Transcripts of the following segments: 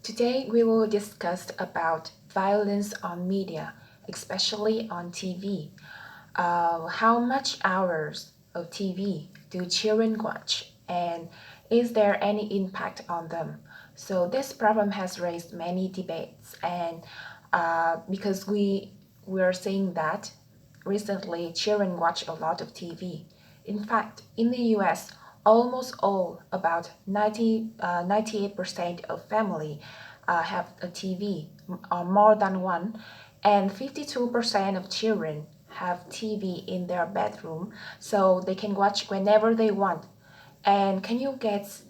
Today we will discuss about violence on media, especially on TV. How much hours of TV do children watch, and is there any impact on them? So this problem has raised many debates, and because we are saying that recently children watch a lot of TV. In fact, in the US, almost all, about 98% of family have a TV or more than one, and 52% of children have TV in their bedroom, so they can watch whenever they want. And can you guess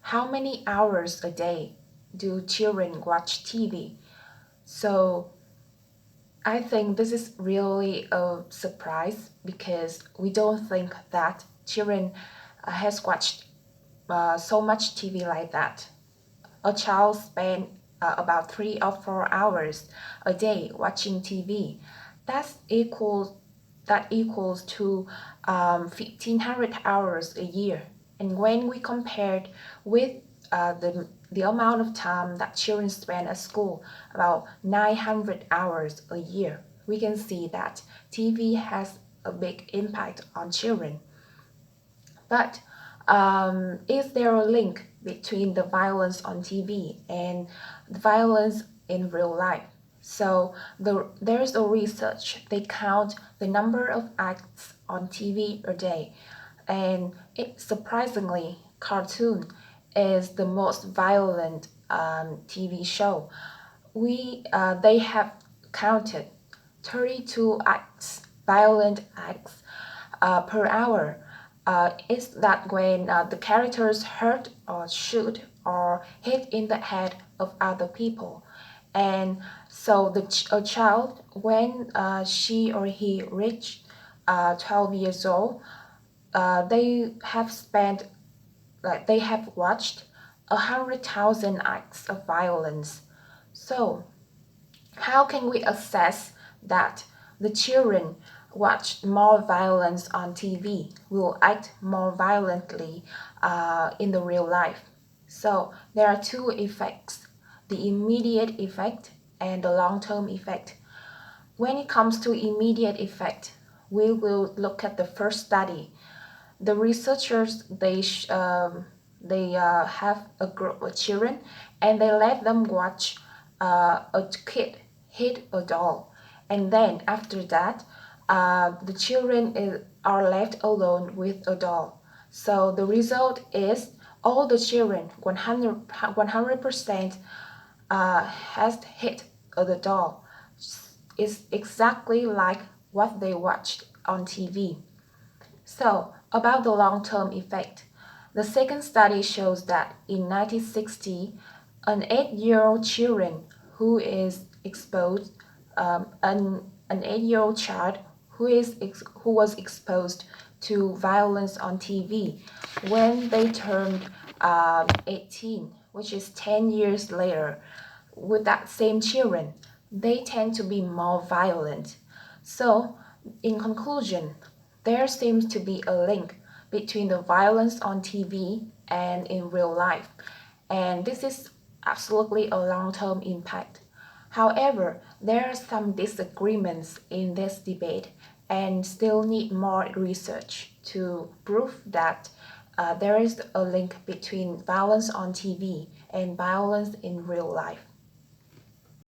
how many hours a day do children watch TV? So I think this is really a surprise because we don't think that children has watched so much TV like that. A child spend about 3 or 4 hours a day watching TV. That's equals that equals to 1,500 hours a year. And when we compared with the amount of time that children spend at school, about 900 hours a year, we can see that TV has a big impact on children. But is there a link between the violence on TV and the violence in real life? So there's a research. They count the number of acts on TV a day, and surprisingly, cartoon is the most violent TV show. They have counted 32 acts, violent acts per hour. Is that when the characters hurt or shoot or hit in the head of other people? And so a child, when she or he reached 12 years old, they have spent, like they have watched 100,000 acts of violence. So how can we assess that the children watch more violence on TV will act more violently in the real life? So there are two effects, the immediate effect and the long-term effect. When it comes to immediate effect, we will look at the first study. The researchers they have a group of children and they let them watch a kid hit a doll, and then after that the children are left alone with a doll. So the result is all the children 100% has hit the doll. Is exactly like what they watched on TV. So, about the long-term effect, the second study shows that in 1960, an 8-year-old children who is exposed, an 8-year-old child who was exposed to violence on TV, when they turned 18, which is 10 years later, with that same children, they tend to be more violent. So, in conclusion, there seems to be a link between the violence on TV and in real life, and this is absolutely a long-term impact. However, there are some disagreements in this debate and still need more research to prove that there is a link between violence on TV and violence in real life.